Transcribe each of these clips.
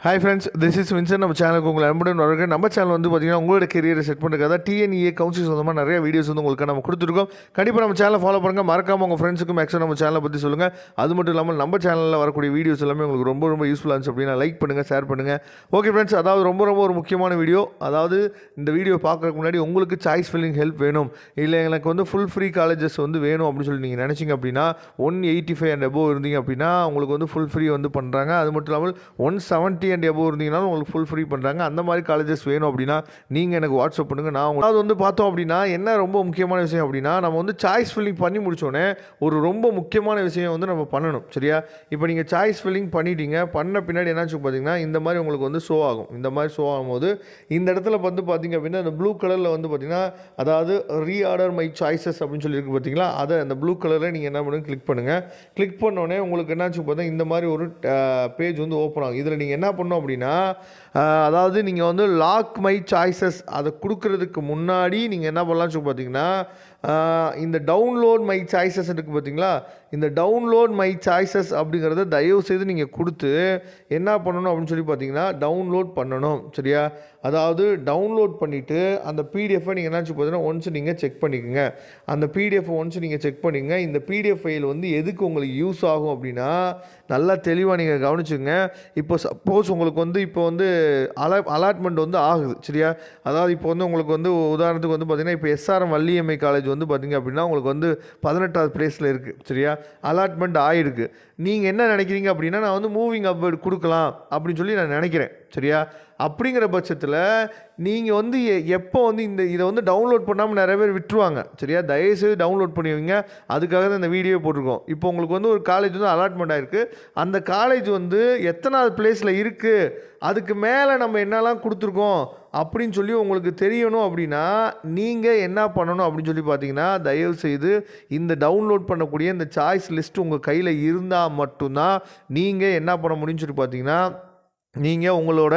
Hi friends, this is Vinson. நம்ம சேனலுக்கு உங்களை அன்புடன் வரவேற்கிறேன். நம்ம சேனல் வந்து பார்த்தீங்கன்னா உங்களோட கெரியரை செட் பண்ணுறதுக்காக டிஎன்இஏ கவுன்சில் சொந்தமாக நிறைய வீடியோஸ் வந்து உங்களுக்கு நம்ம கொடுத்துருக்கோம். கண்டிப்பாக நம்ம சேனலை ஃபாலோ பண்ணுங்கள். மறக்காமல் உங்கள் ஃப்ரெண்ட்ஸுக்கும் மேக்ஸிமம் நம்ம சேனலை பற்றி சொல்லுங்கள். அது மட்டும் இல்லாமல் நம்ம சேனலில் வரக்கூடிய வீடியோஸ் எல்லாமே உங்களுக்கு ரொம்ப ரொம்ப யூஸ்ஃபுல்லாக இருந்துச்சு அப்படின்னா லைக் பண்ணுங்கள், ஷேர் பண்ணுங்கள். ஓகே ஃப்ரெண்ட்ஸ், அதாவது ரொம்ப ரொம்ப ஒரு முக்கியமான வீடியோ. அதாவது இந்த வீடியோ பார்க்குறதுக்கு முன்னாடி உங்களுக்கு சாய்ஸ் ஃபில்லிங் ஹெல்ப் வேணும், இல்லை எனக்கு வந்து ஃபுல் ஃப்ரீ காலேஜஸ் வந்து வேணும் அப்படின்னு சொல்லி நீங்கள் நினச்சிங்க அப்படின்னா 185 அண்ட் above இருந்தீங்க அப்படின்னா உங்களுக்கு வந்து ஃபுல் ஃப்ரீ வந்து பண்ணுறாங்க. அது மட்டும் இல்லாமல் 170 அண்ட் above இருந்தீங்கன்னா உங்களுக்கு ஃபுல் ஃப்ரீ பண்ணுறாங்க. அந்த மாதிரி காலேஜஸ் வேணும் அப்படின்னா நீங்கள் எனக்கு வாட்ஸ்அப் பண்ணுங்கள். நான் அது வந்து பார்த்தோம் அப்படின்னா என்ன ரொம்ப முக்கியமான விஷயம் அப்படின்னா, நம்ம வந்து சாய்ஸ் ஃபில்லிங் பண்ணி முடித்தோடனே ஒரு ரொம்ப முக்கியமான விஷயம் வந்து நம்ம பண்ணணும். சரியா? இப்போ நீங்கள் சாய்ஸ் ஃபில்லிங் பண்ணிட்டீங்க, பண்ண பின்னாடி என்னாச்சு பார்த்தீங்கன்னா இந்த மாதிரி உங்களுக்கு வந்து ஷோ ஆகும். இந்த மாதிரி ஷோ ஆகும்போது இந்த இடத்துல வந்து பார்த்தீங்க அப்படின்னா இந்த ப்ளூ கலரில் வந்து பார்த்தீங்கன்னா அதாவது ரீஆர்டர் மை சாய்ஸஸ் அப்படின்னு சொல்லி இருக்கு பார்த்தீங்களா, அதை அந்த ப்ளூ கலரில் நீங்கள் என்ன பண்ணுங்க கிளிக் பண்ணுங்கள். கிளிக் பண்ணோடனே உங்களுக்கு என்னாச்சு பார்த்தா இந்த மாதிரி ஒரு பேஜ் வந்து ஓப்பன் ஆகும். இதில் நீங்கள் என்ன பண்ணணும் அப்படின்னா அதாவது நீங்கள் வந்து லாக் மை சாய்ஸஸ் அதை கொடுக்கறதுக்கு முன்னாடி நீங்கள் என்ன பண்ணலாம்னு சொல்லி பார்த்தீங்கன்னா இந்த டவுன்லோட் மை சாய்ஸஸ் இருக்குது பார்த்தீங்களா, இந்த டவுன்லோட் மை சாய்ஸஸ் அப்படிங்கிறத தயவுசெய்து நீங்கள் கொடுத்து என்ன பண்ணணும் அப்படின்னு சொல்லி பார்த்தீங்கன்னா டவுன்லோட் பண்ணணும். சரியா? அதாவது டவுன்லோட் பண்ணிவிட்டு அந்த பிடிஎஃபை நீங்கள் என்னாச்சு பார்த்தீங்கன்னா ஒன்ஸ் நீங்கள் செக் பண்ணிக்கோங்க. அந்த பிடிஎஃப் ஒன்ஸ் நீங்கள் செக் பண்ணிக்கங்க. இந்த பிடிஎஃப் ஃபைல் வந்து எதுக்கு உங்களுக்கு யூஸ் ஆகும் அப்படின்னா நல்லா தெளிவாக நீங்கள் கவனிச்சுங்க. இப்போ சப்போஸ் உங்களுக்கு வந்து இப்போ வந்து அலாட்மெண்ட் வந்து ஆகுது. சரியா? அதாவது இப்போ வந்து உங்களுக்கு வந்து உதாரணத்துக்கு வந்து பார்த்திங்கன்னா இப்போ எஸ்ஆர்எம் வள்ளியம்மை காலேஜ் வந்து பார்த்திங்க அப்படின்னா உங்களுக்கு வந்து 18வது பிளேஸில் இருக்குது. சரியா? அலாட்மெண்ட் ஆகிருக்கு. நீங்கள் என்ன நினைக்கிறீங்க அப்படின்னா நான் வந்து மூவிங் அப்வர்ட் கொடுக்கலாம் அப்படின்னு சொல்லி நான் நினைக்கிறேன். சரியா? அப்படிங்கிற பட்சத்தில் நீங்கள் வந்து எப்போ வந்து இதை வந்து டவுன்லோட் பண்ணாமல் நிறைய பேர் விட்டுருவாங்க. சரியா? தயவுசெய்து டவுன்லோட் பண்ணுவீங்க. அதுக்காக தான் இந்த வீடியோ போட்டிருக்கோம். இப்போ உங்களுக்கு வந்து ஒரு காலேஜ் வந்து அலாட்மெண்ட் ஆகிருக்கு. அந்த காலேஜ் வந்து எத்தனாவது பிளேஸில் இருக்குது, அதுக்கு மேலே நம்ம என்னெல்லாம் கொடுத்துருக்கோம் அப்படின்னு சொல்லி உங்களுக்கு தெரியணும் அப்படின்னா நீங்கள் என்ன பண்ணணும் அப்படின்னு சொல்லி பார்த்தீங்கன்னா தயவுசெய்து இந்த டவுன்லோட் பண்ணக்கூடிய இந்த சாய்ஸ் லிஸ்ட் உங்கள் கையில் இருந்தால் மட்டும்தான் நீங்கள் என்ன பண்ண முடியும்னு சொல்லி பார்த்தீங்கன்னா நீங்கள் உங்களோட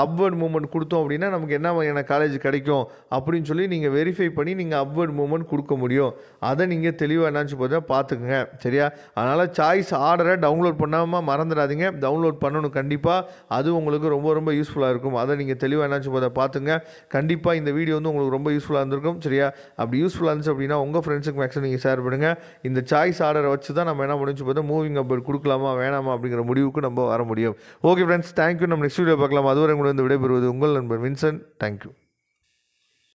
அப்வர்ட் மூவ்மெண்ட் கொடுத்தோம் அப்படின்னா நமக்கு என்ன வகையான காலேஜ் கிடைக்கும் அப்படின்னு சொல்லி நீங்கள் வெரிஃபை பண்ணி நீங்கள் அப்வர்ட் மூவ்மெண்ட் கொடுக்க முடியும். அதை நீங்கள் தெளிவாக என்னாச்சு பார்த்தா பார்த்துக்குங்க. சரியா? அதனால் சாய்ஸ் ஆர்டரை டவுன்லோட் பண்ணாமல் மறந்துடாதீங்க. டவுன்லோட் பண்ணணும் கண்டிப்பாக. அது உங்களுக்கு ரொம்ப ரொம்ப யூஸ்ஃபுல்லாக இருக்கும். அதை நீங்கள் தெளிவாக என்னாச்சு பார்த்தா பார்த்துங்க. கண்டிப்பாக இந்த வீடியோ வந்து உங்களுக்கு ரொம்ப யூஸ்ஃபுல்லாக இருந்திருக்கும். சரியா? அப்படி யூஸ்ஃபுல்லாக இருந்துச்சு அப்படின்னா உங்கள் ஃப்ரெண்ட்ஸுக்கு மேக்ஸிமம் நீங்கள் ஷேர் பண்ணுங்கள். இந்த சாய்ஸ் ஆர்டரை வச்சு தான் நம்ம என்ன முடிஞ்சு பார்த்தா மூவிங் அப்வர்ட் கொடுக்கலாமா வேணாமா அப்படிங்கிற முடிவுக்கு நம்ம வர முடியும். Okay friends, thank you. நம்ம நெக்ஸ்ட் வீடியோ பார்க்கலாம். அதுவரை உங்களை வந்து விடைபெறுவது உங்கள் நண்பர் வின்சன். தேங்க்யூ.